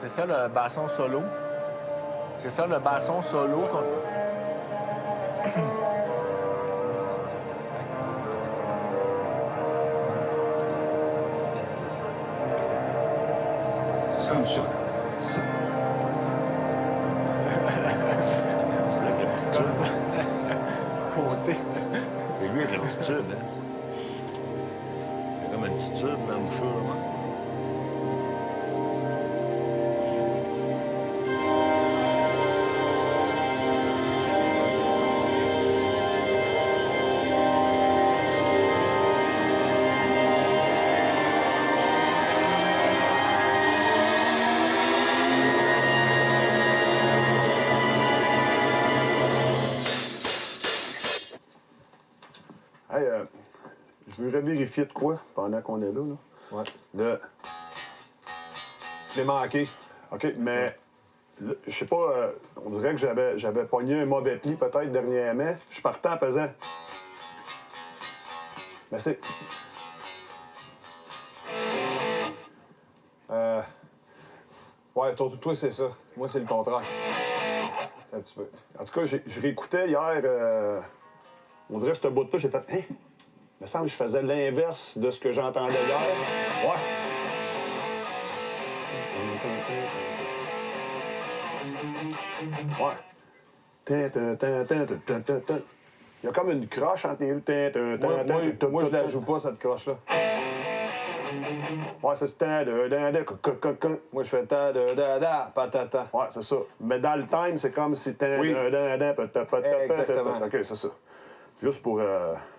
C'est ça le basson solo. C'est ça le basson solo qu'on... Ça. Ça. Avec la petite tube. côté. C'est lui avec la petite tube, hein? Il y a comme un petit tube dans le bouchon, là. Hey, je veux revérifier de quoi pendant qu'on est là. Ouais. Je l'ai manqué. OK, mais là, je sais pas, on dirait que j'avais pogné un mauvais pli peut-être dernièrement. Je partais en faisant. Mais c'est. Ouais, toi, c'est ça. Moi, c'est le contraire. Un petit peu. En tout cas, je réécoutais hier. On dirait que ce bout-là, j'ai fait. Hein? Il me semble que je faisais l'inverse de ce que j'entendais hier. Ouais. Ouais. Il y a comme une croche entre les deux. Moi, je la joue pas, cette croche-là. Ouais, c'est Moi, je fais ta da da da patata. Ouais, c'est ça. Mais dans le time, c'est comme si Oui. Exactement. OK, c'est ça. Juste pour.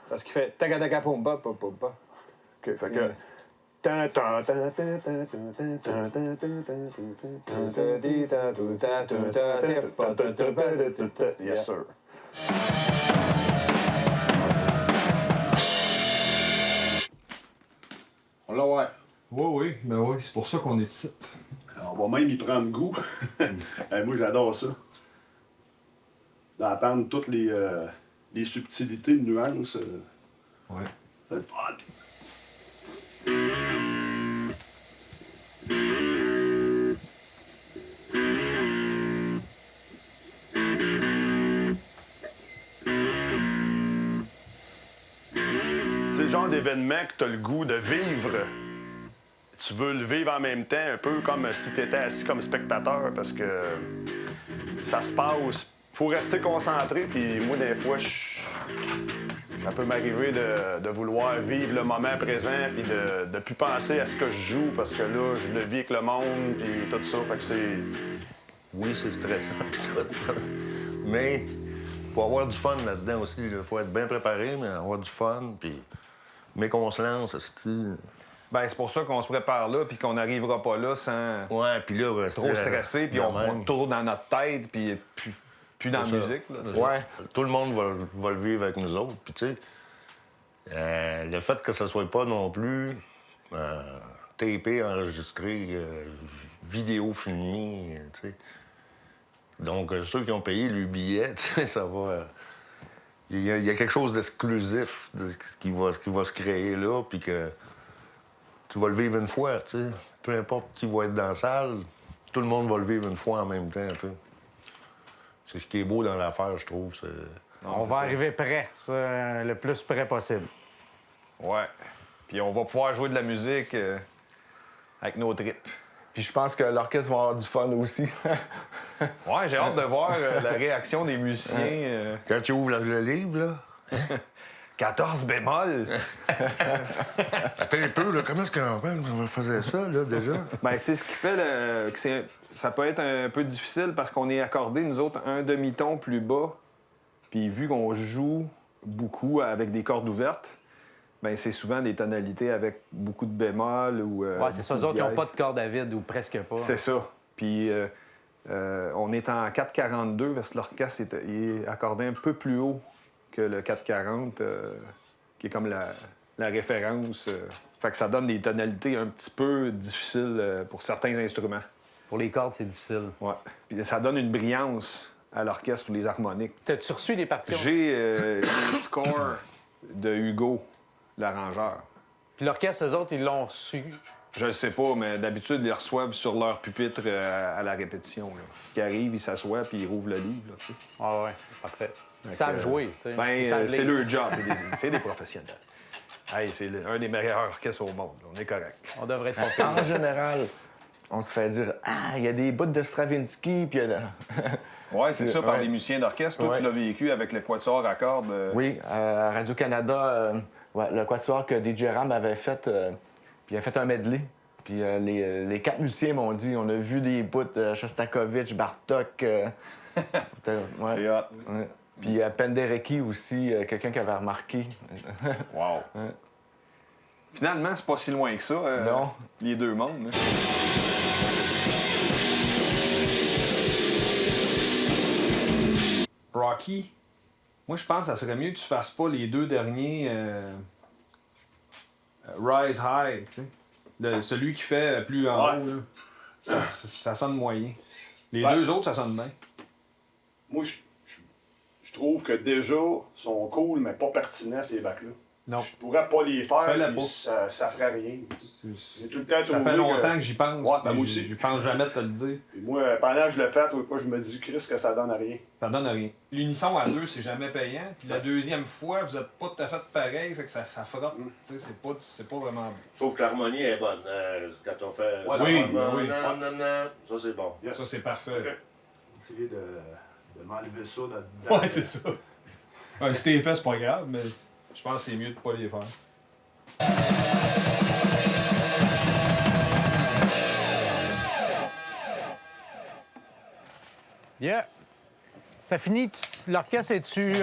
Parce qu'il fait taga pompa pompa. OK, fait que. Yes, sir. On l'a ouais. Oui, ben oui, c'est pour ça qu'on est ici. On va même y prendre goût. Moi, j'adore ça. D'entendre toutes les subtilités, les nuances. Ouais. C'est le fun. C'est le genre d'événement que tu as le goût de vivre. Tu veux le vivre en même temps, un peu comme si tu étais assis comme spectateur, parce que ça se passe. Faut rester concentré, puis moi, des fois, ça peut m'arriver de vouloir vivre le moment présent, puis de plus penser à ce que je joue, parce que là, je le vis avec le monde, puis tout ça. Fait que c'est. Oui, c'est stressant. Mais faut avoir du fun là-dedans aussi. Il faut être bien préparé, mais avoir du fun. Puis... Mais qu'on se lance, c'est-tu... Ben, c'est pour ça qu'on se prépare là, puis qu'on n'arrivera pas là sans Ouais, puis là... trop stresser, puis on tourne dans notre tête, puis plus dans la musique. Là, ouais, tout le monde va le vivre avec nous autres. Puis tu sais, le fait que ça soit pas non plus tapé, enregistré, vidéo filmé, tu sais. Donc, ceux qui ont payé le billet, tu sais, ça va... Il y a quelque chose d'exclusif qui va se créer là, puis que tu vas le vivre une fois, tu sais. Peu importe qui va être dans la salle, tout le monde va le vivre une fois en même temps, tu sais. C'est ce qui est beau dans l'affaire, je trouve. On va arriver prêt, ça, le plus près possible. Ouais. Puis on va pouvoir jouer de la musique avec nos tripes. Puis je pense que l'orchestre va avoir du fun aussi. Ouais, j'ai hâte de voir la réaction des musiciens. Quand tu ouvres le livre, là... 14 bémol! Attends un peu, là, comment est-ce qu'on faisait ça, là, déjà? Ben, c'est ce qui fait que ça peut être un peu difficile parce qu'on est accordé, nous autres, un demi-ton plus bas. Puis vu qu'on joue beaucoup avec des cordes ouvertes, ben c'est souvent des tonalités avec beaucoup de bémol ou. Ouais, c'est ça. Eux autres, ils n'ont pas de corde à vide ou presque pas. C'est ça. Puis on est en 4,42 parce que l'orchestre est accordé un peu plus haut que le 4,40, qui est comme la référence. Fait que ça donne des tonalités un petit peu difficiles pour certains instruments. Pour les cordes, c'est difficile. Ouais. Puis ça donne une brillance à l'orchestre pour les harmoniques. T'as-tu reçu les partitions? J'ai les scores de Hugo, l'arrangeur. Puis l'orchestre, eux autres, ils l'ont reçu. Je le sais pas, mais d'habitude, ils les reçoivent sur leur pupitre à la répétition. Là. Ils arrivent, ils s'assoient, puis ils rouvrent le livre. Là, tu sais. Ah ouais, parfait. Ils Fait savent que, jouer, tu sais. Ben, Ils savent c'est lire. leur job. C'est des professionnels. Hey, c'est un des meilleurs orchestres au monde. Là. On est correct. On devrait être pas pire. En général, on se fait dire « Ah, il y a des bouts de Stravinsky, puis il y a... » Ouais, c'est ça, par ouais. les musiciens d'orchestre. Toi, Ouais. tu l'as vécu avec le quatuor à cordes. Oui, à Radio-Canada, le quatuor que DJ Ram avait fait, puis il a fait un medley. Puis les 4 musiciens m'ont dit, on a vu des bouts de Shostakovich, Bartók. Ouais. C'est hot. Ouais. Puis Penderecki aussi, quelqu'un qui avait remarqué. Wow. Finalement, c'est pas si loin que ça. Non. Les deux mondes. Hein. Rocky, moi, je pense que ça serait mieux que tu fasses pas les deux derniers Rise High, tu sais. Celui qui fait plus en Ouais. haut, là. Ça sonne moyen. Les Ouais. deux autres, ça sonne bien. Moi, je trouve que déjà, sont cool, mais pas pertinents, ces bacs-là. Non. Je pourrais pas les faire, Fais-la puis pas. ça ferait rien. J'ai tout le temps Ça trouvé fait longtemps que... que j'y pense. Ouais, ben mais moi aussi. Je pense jamais de te le dire. Puis moi, pendant que je le fais, toi, je me dis, Chris, que ça donne à rien. Ça donne rien. L'unisson à deux, c'est jamais payant. Puis la deuxième fois, vous êtes pas tout à fait pareil, fait que ça frotte. Tu sais, c'est pas vraiment bon. Sauf que l'harmonie est bonne. Quand on fait... Ouais, oui, non, oui. non, non, non, ça, c'est bon. Yes. Ça, c'est parfait. Essayer de m'enlever ça là-dedans. Ouais, c'est ça. Ouais, si t'es fait, c'est pas grave, mais je pense que c'est mieux de pas les faire. Yeah. Ça finit. L'orchestre est-tu.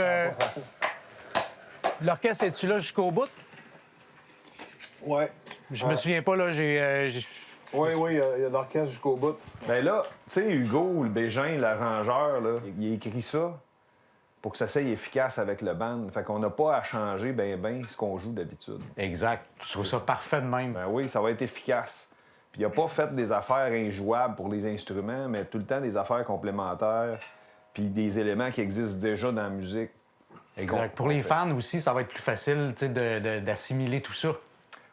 L'orchestre est-tu là jusqu'au bout? Ouais. Je me souviens pas, là, j'ai. Oui, il y a l'orchestre jusqu'au bout. Ben là, tu sais, Hugo, le Bégin, l'arrangeur, là, il a écrit ça pour que ça soit efficace avec le band. Fait qu'on n'a pas à changer ben ce qu'on joue d'habitude. Exact. Je trouve ça parfait de même. Ben oui, ça va être efficace. Puis il a pas fait des affaires injouables pour les instruments, mais tout le temps des affaires complémentaires, puis des éléments qui existent déjà dans la musique. Exact. Pour les fans aussi, ça va être plus facile tu sais, d'assimiler tout ça.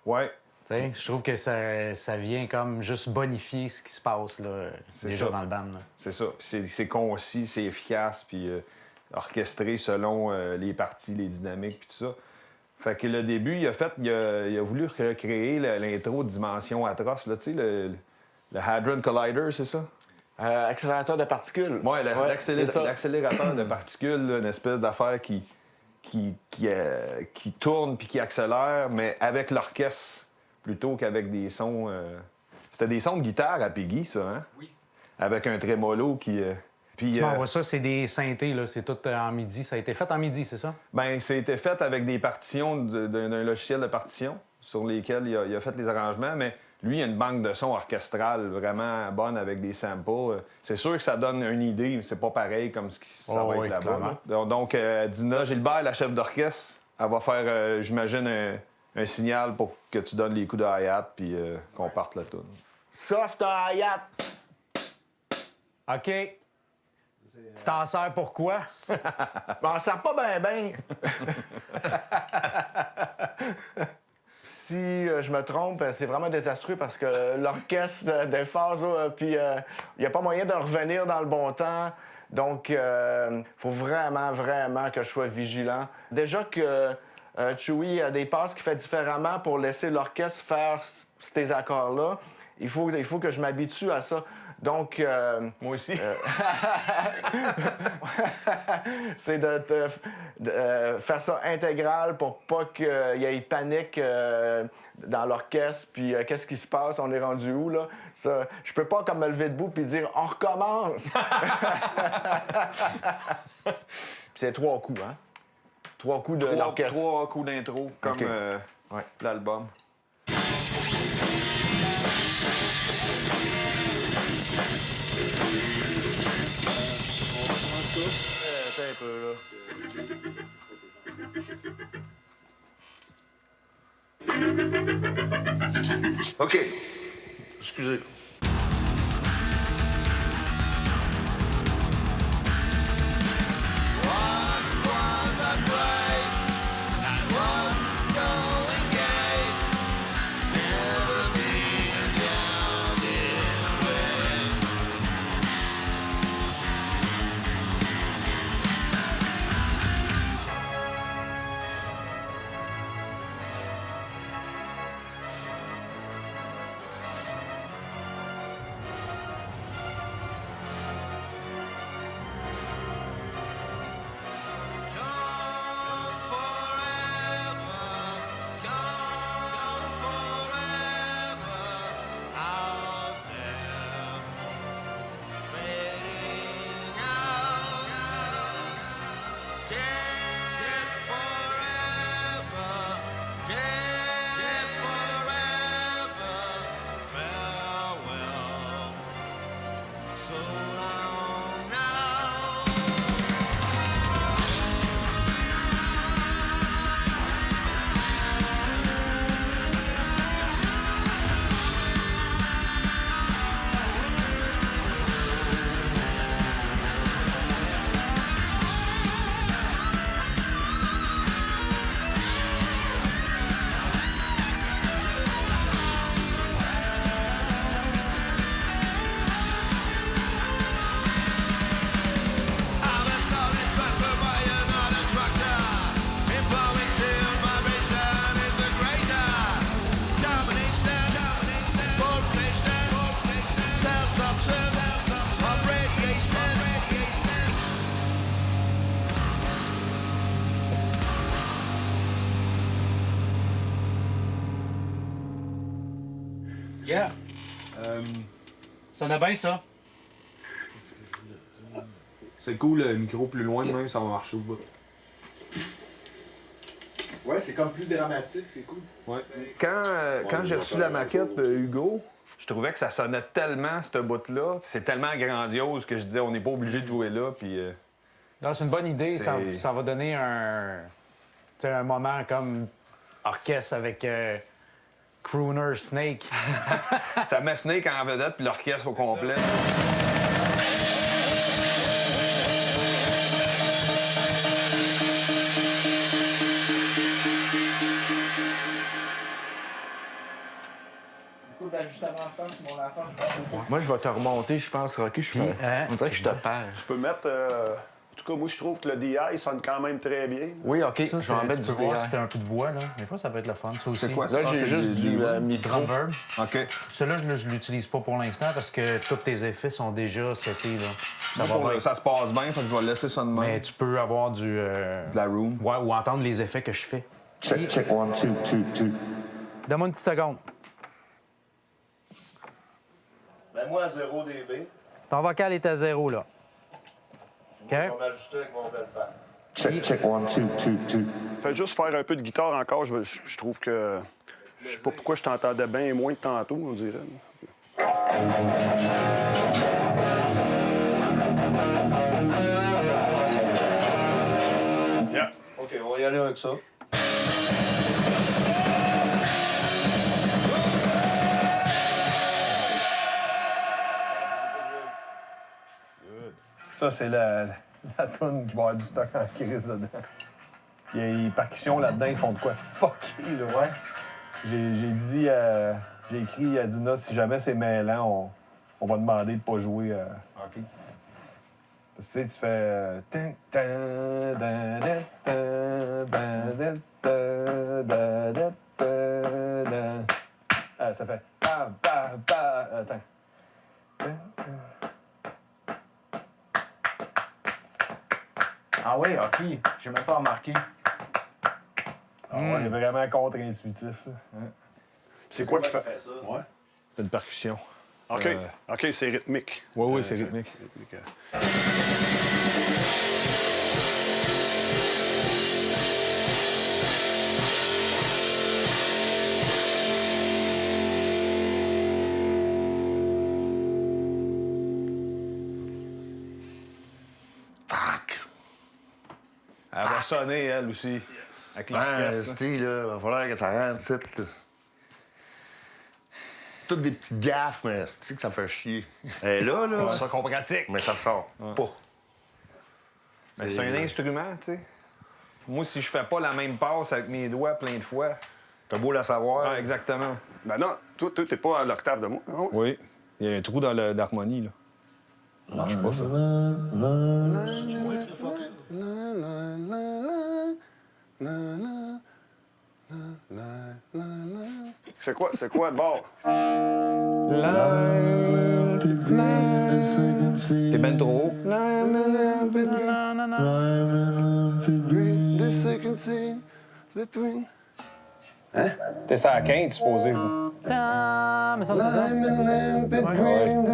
Ouais, Tu sais, je trouve que ça vient comme juste bonifier ce qui se passe là, déjà ça. dans le band. Là. c'est ça. Puis c'est concis, c'est efficace, puis orchestré selon les parties, les dynamiques, puis tout ça. Fait que le début, il a voulu recréer l'intro de Dimension Atroce, là, tu sais, le Hadron Collider, c'est ça? Accélérateur de particules. Ouais, c'est ça. l'accélérateur de particules, là, une espèce d'affaire qui tourne puis qui accélère, mais avec l'orchestre plutôt qu'avec des sons. C'était des sons de guitare à Peggy, ça, hein? Oui. Avec un trémolo qui. Puis, Tu m'envoies ça, c'est des synthés, là. C'est tout en midi. Ça a été fait en midi, c'est ça? ben, c'était fait avec des partitions d'un logiciel de partition sur lesquels il a fait les arrangements, mais lui, il a une banque de sons orchestrale vraiment bonne avec des samples. C'est sûr que ça donne une idée, mais c'est pas pareil comme ce qui ça Oh, va oui, être là-bas. clairement. Là. Donc, Dina Gilbert, la chef d'orchestre, elle va faire, j'imagine, un signal pour que tu donnes les coups de hi-hat puis qu'on parte la tune. Ça, c'est un hi-hat. OK. Tu t'en sers pour quoi? Je m'en sers pas ben. Si je me trompe, c'est vraiment désastreux parce que l'orchestre des phases, puis il n'y a pas moyen de revenir dans le bon temps. Donc, il faut vraiment que je sois vigilant. Déjà que Chewie a des passes qu'il fait différemment pour laisser l'orchestre faire ces accords-là. Il faut que je m'habitue à ça. Donc, Moi aussi. c'est de faire ça intégral pour pas qu'il y ait panique dans l'orchestre. Puis qu'est-ce qui se passe? On est rendu où, là? Ça, je peux pas comme me lever debout puis dire « On recommence! » Puis c'est 3 coups, hein? 3 coups de l'orchestre. 3 coups d'intro, comme OK. Ouais. l'album. Attends un peu, là. OK. Excusez. Yeah. Ça sonne bien, ça. C'est cool, le micro plus loin de même, ça va marcher au bout. Ouais, c'est comme plus dramatique, c'est cool. Ouais. Quand j'ai reçu la maquette de Hugo, je trouvais que ça sonnait tellement, ce bout-là. C'est tellement grandiose que je disais, on n'est pas obligé de jouer là, puis... Non, c'est une bonne idée. Ça, C'est- ça va donner un moment comme orchestre avec Crooner Snake. Ça met Snake en vedette, puis l'orchestre au complet. Beaucoup d'ajustements à faire sur mon affaire. Moi, je vais te remonter, je pense, Rocky. On dirait que je te perds. Tu peux mettre. En tout cas, moi, je trouve que le DI sonne quand même très bien. Oui, OK. Ça, je vais en mettre tu du peux voir DI. si t'as un peu de voix, là. Des fois, ça peut être le fun, ça aussi. C'est quoi Là, j'ai juste du micro. Reverb. OK. Celui-là, je l'utilise pas pour l'instant parce que tous tes effets sont déjà setés, là. Ça va bien. Ça se passe bien, fait que je vais laisser ça de même. Mais tu peux avoir du... De la room. Ouais, ou entendre les effets que je fais. Check, check, 1, 2, 2, 2. Donne-moi une petite seconde. Mets-moi à 0 dB. Ton vocal est à 0, là. OK? Je vais m'ajuster avec mon bel pad. Check, check, 1, 2, 2, 2. Fais juste faire un peu de guitare encore. Je trouve que. Je sais pas pourquoi je t'entendais bien moins que tantôt, on dirait. Yeah. OK, on va y aller avec ça. Ça, c'est la toune qui va avoir du stock en crise dedans. Il y a les percussions là-dedans, ils font de quoi fucké, là, ouais. J'ai dit, j'ai écrit à Dina, si jamais c'est mêlant, on va demander de pas jouer. OK. Parce que tu sais, tu fais... tin, tan, dan, dan, tan, dan, dan, tan, dan, dan, tan, dan. Ah, ça fait... Pa, pa, pa. Attends. Ah oui, OK. J'ai même pas remarqué. Ah ouais, il est vraiment contre-intuitif. Là. C'est quoi qui fait. ça? Ouais. C'est une percussion. OK. OK, c'est rythmique. Oui, c'est rythmique. Fuck! Elle va sonner, elle aussi. Avec Ouais, l'orchestre. Steve, là, va falloir que ça rentre ici, là. Toutes des petites gaffes, mais c'est que ça fait chier. Et là, là, C'est ça qu'on pratique. mais ça sort pas. Mais c'est un instrument, tu sais. Moi, si je fais pas la même passe avec mes doigts plein de fois... T'as beau la savoir. Ah, exactement. Ben non, toi, t'es pas à l'octave de moi. Ah ouais. Oui. Il y a un trou dans l'harmonie, là. Ça marche pas, ça. C'est quoi de bord? T'es ben trop haut. T'es sur la quinte, supposé. Ah, mais ça,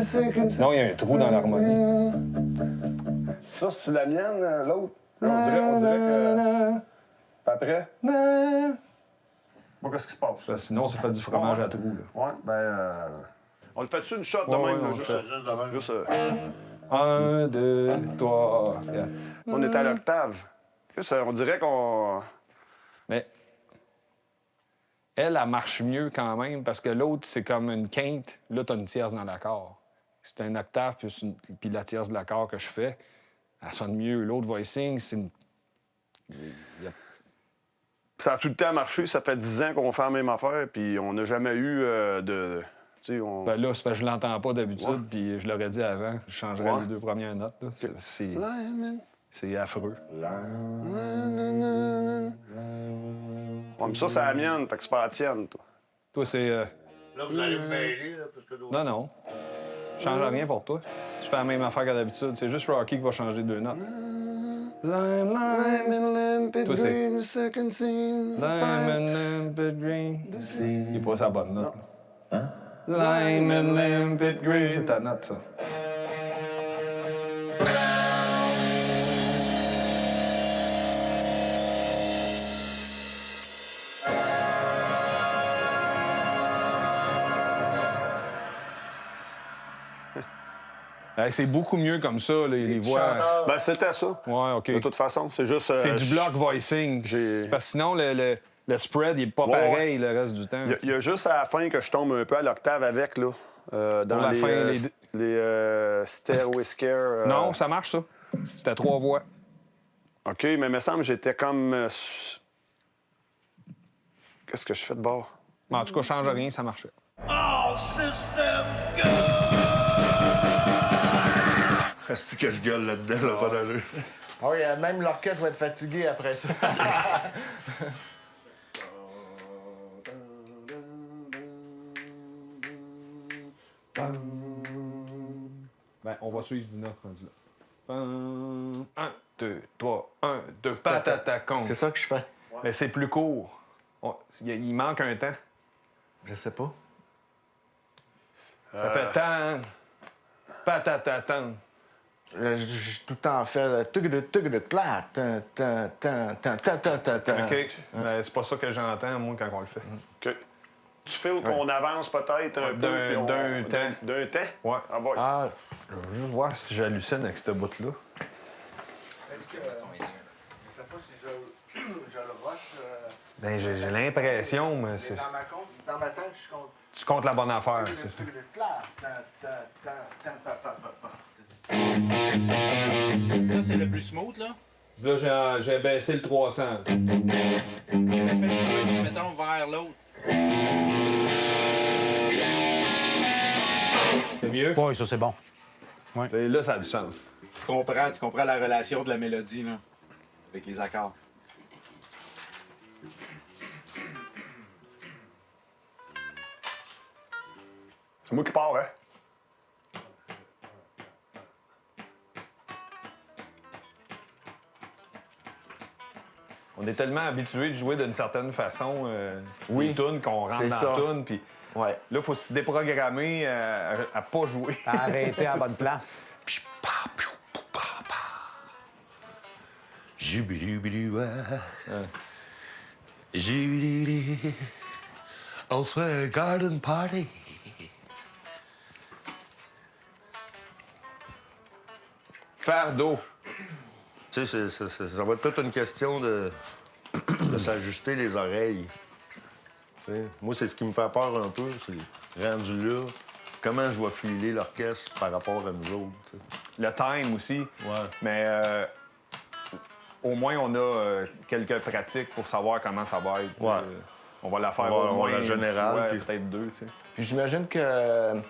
c'est ça. Sinon, il y a un trou dans l'harmonie. Ça, c'est la mienne, l'autre? On dirait que. Puis après? Bon, qu'est-ce qui se passe? Parce que sinon, ça fait du fromage à trous, là. Ouais, ben. On le fait-tu une shot de Ouais, même? ouais, là, on juste, Juste de même. juste, 1, 2, 3. Yeah. on est à l'octave. Juste, on dirait qu'on. Mais elle marche mieux quand même parce que l'autre, c'est comme une quinte. Là, t'as une tierce dans l'accord. C'est un octave puis la tierce de l'accord que je fais, elle sonne mieux. L'autre voicing, c'est une... Ça a tout le temps marché. Ça fait 10 ans qu'on fait la même affaire, puis on n'a jamais eu de. Tu sais, on. Ben là, c'est parce que je l'entends pas d'habitude, Ouais. puis je l'aurais dit avant. Je changerais Ouais. les 2 premières notes. Là. C'est affreux. Ouais, mais ça, c'est la mienne, fait que c'est pas la tienne, toi. Toi, c'est... Là, vous allez me mêler, là, parce que d'autres... Non, non. Je change rien pour toi. Tu fais la même affaire que d'habitude. C'est juste Rocky qui va changer 2 notes. Toi, c'est... Lime and limpid green. Il est pas sa bonne note. Lime and limpid green. C'est ta note, ça. C'est beaucoup mieux comme ça, là, les voix. Chanteur. Ben, c'était ça. Ouais, OK. De toute façon, c'est juste... C'est du block voicing. Parce que sinon, le spread, il est pas Ouais, pareil le reste du temps. Il y a juste à la fin que je tombe un peu à l'octave avec, là. Dans la les, fin, les Stairway Scare. Non, ça marche, ça. C'était 3 voix. OK, mais il me semble que j'étais comme... Qu'est-ce que je fais de bord? Mais en tout cas, change rien, ça marchait. Est-ce que je gueule là-dedans, là, pas d'allure. Ah oui, même l'orchestre va être fatigué après ça. Ben, on va suivre Dina rendu là. 1, 2, 3, 1, 2, patatacon. C'est ça que je fais. Mais c'est plus court. Il manque un temps. Je sais pas. Ça fait tant. Patatatan. J'ai tout le temps fait le tuc de clac. OK. Ben, c'est pas ça que j'entends, moi, quand on le fait. OK. Tu files qu'on avance peut-être un peu? puis on- d'un temps. D'un temps? Ouais. Ah, bon. Ah, Je veux juste voir si j'hallucine avec ce bout-là. Ben, j'ai l'impression, mais c'est... Dans ma tête, je compte. Tu comptes la bonne affaire, c'est ça. Ça, c'est le plus smooth, là. Là, j'ai baissé le 300. J'ai fait le switch, mettons, vers l'autre. C'est mieux? Oui, ça, c'est bon. Et là, ça a du sens. Tu comprends la relation de la mélodie, là, avec les accords. C'est moi qui pars, hein? On est tellement habitué de jouer d'une certaine façon Oui, une toune qu'on rentre c'est dans ça. la toune, puis ouais. là, il faut se déprogrammer à pas jouer. Arrêtez à la bonne place. Jubilubiluwa. Jubili. On se fait un garden party. Fardeau. Tu sais, ça va être toute une question de s'ajuster les oreilles. Tu sais, moi, c'est ce qui me fait peur un peu, c'est rendu là. Comment je vais filer l'orchestre par rapport à nous autres, tu sais. Le time aussi. Ouais. Mais au moins, on a quelques pratiques pour savoir comment ça va être. Ouais. On va la faire On va au avoir moins la générale, une fois, puis- peut-être 2, tu sais. Puis j'imagine que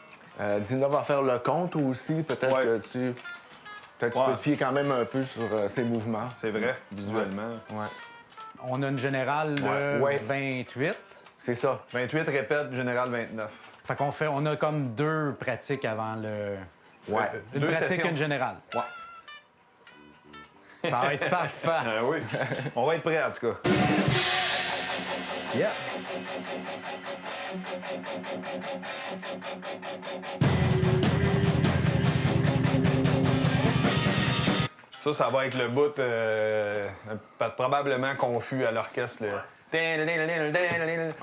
Dina va faire le compte aussi. Peut-être Ouais. que tu peux te fier quand même un peu sur ses mouvements. C'est vrai, visuellement. Ouais. On a une générale de Ouais. 28. C'est ça. 28 répète, général 29. Fait on a comme 2 pratiques avant le... Ouais. Une 2 pratique, sessions. une générale. Ouais. Ça va être parfait. Ah oui. On va être prêts, en tout cas. Yeah. Ça va être le bout probablement confus à l'orchestre.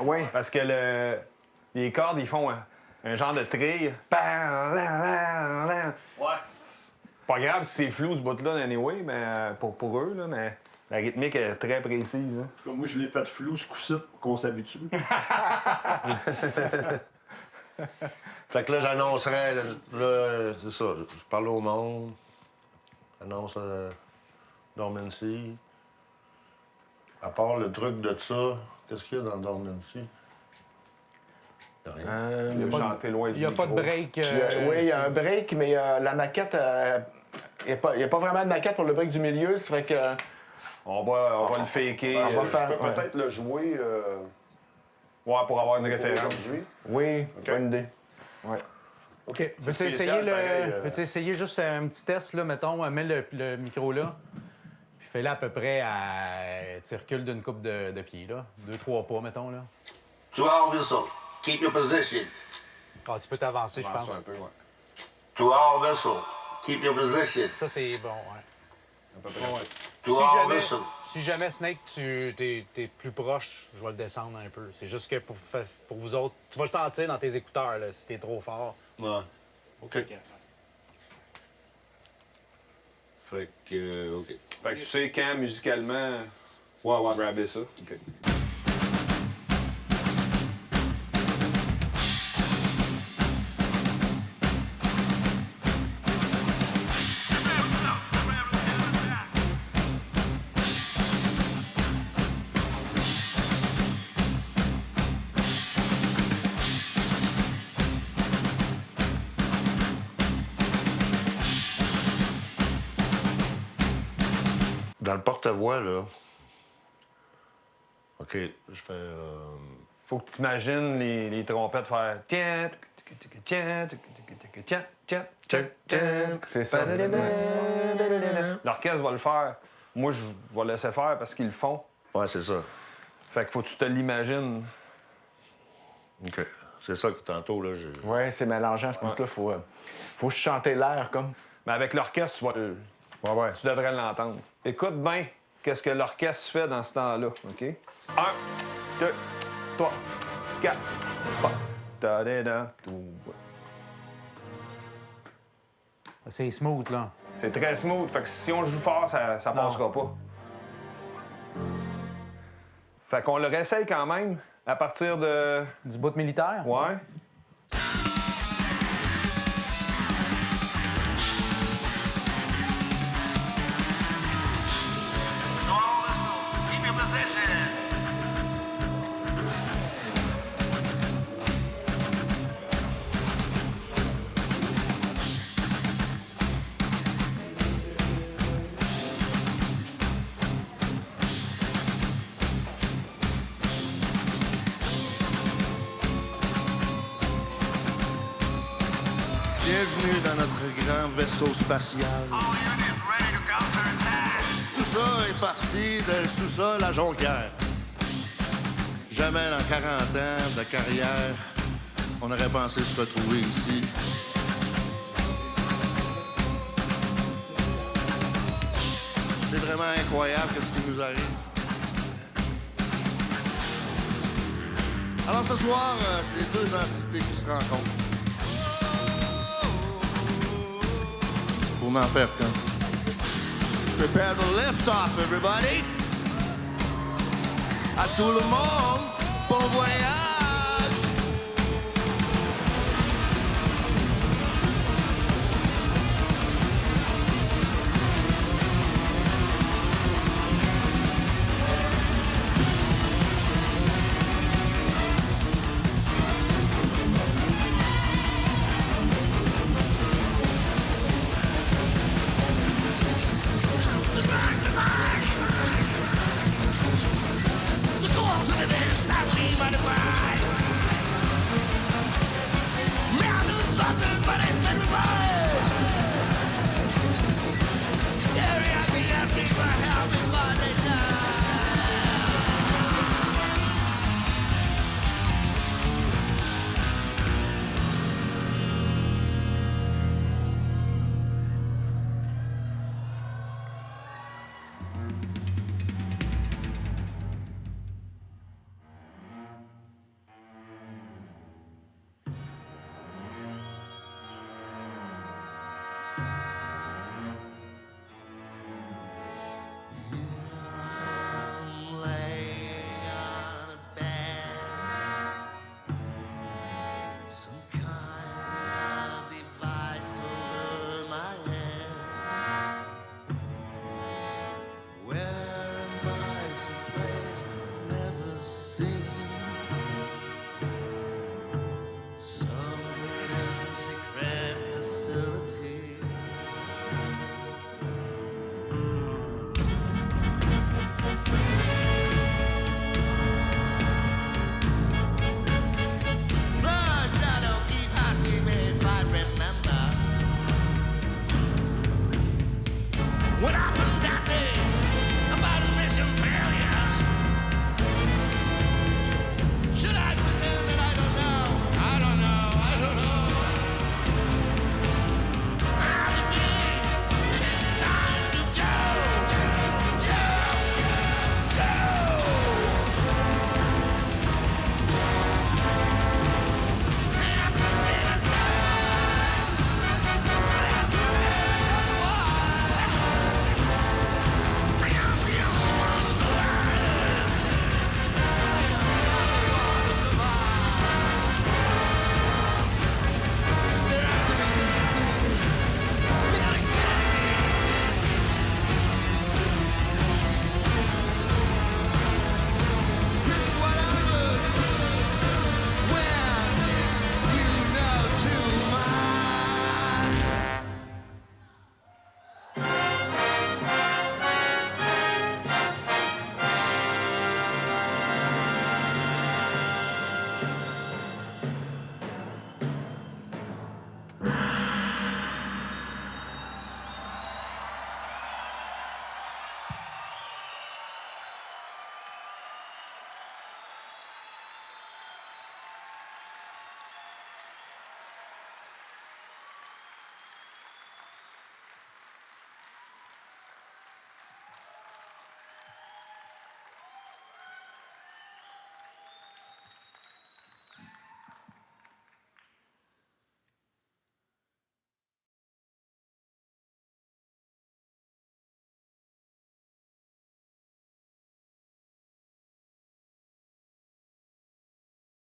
Oui. Parce que les cordes, ils font un genre de trille. Ouais. Pas grave si c'est flou ce bout-là, anyway, mais pour eux, là, mais la rythmique est très précise. Hein. Moi, je l'ai fait flou ce coup-ci pour qu'on s'habitue. Fait que là, j'annoncerais, là, c'est ça, je parle au monde, j'annonce Dormancy. À part le truc de ça, qu'est-ce qu'il y a dans Dormancy? Y a rien. Il a chanté loin Il du n'y a pas de micro. break. Oui, il y a un break, mais la maquette, il n'y a pas vraiment de maquette pour le break du milieu. Ça fait que On va le faker. on va faire. Je peux peut-être le jouer Ouais, pour avoir une référence. aujourd'hui. Oui, bonne idée. Ouais. OK. Veux-tu spécial, pareil, peux-tu essayer juste un petit test, là, mettons, mets le micro là, puis fais-le à peu près à... Tu recules d'une coupe de pieds, là. 2-3 pas, mettons, là. 12 whistle. Keep your position. Ah, tu peux t'avancer, je pense. Avance un peu, ouais. To all vessel, keep your position. Ça, c'est bon, ouais. À peu près ça. To all vessel. Si jamais, Snake, t'es plus proche, je vais le descendre un peu. C'est juste que pour vous autres, tu vas le sentir dans tes écouteurs, là, si t'es trop fort. Ouais. OK. Fait que, OK. Fait que tu sais quand, musicalement, Ouais. grabber ça. OK. Dans le porte-voix, là. OK, je fais. Faut que tu imagines les trompettes faire tiens, tiens, tiens, tiens, tiens. C'est ça. L'orchestre va le faire. Moi, je vais le laisser faire parce qu'ils le font. Ouais, c'est ça. Fait que faut que tu te l'imagines. OK. C'est ça que tantôt, là, j'ai. Oui, c'est mélangeant, ce bout-là. Faut chanter l'air comme. Mais avec l'orchestre, Ouais. tu devrais l'entendre. Écoute bien qu'est-ce que l'orchestre fait dans ce temps-là, OK? 1, 2, 3, 4, 5. Ta-da-da, tout. C'est smooth, là. C'est très smooth. Fait que si on joue fort, ça passera pas. Fait qu'on le réessaye quand même à partir de... Du bout militaire? Ouais. Bienvenue dans notre grand vaisseau spatial. Tout ça est parti d'un sous-sol à Jonquière. Jamais dans 40 ans de carrière, on aurait pensé se retrouver ici. C'est vraiment incroyable ce qui nous arrive. Alors ce soir, c'est deux entités qui se rencontrent. Pour n'en faire qu'un. Prepare to lift off, everybody. À tout le monde, bon voyage. What happened?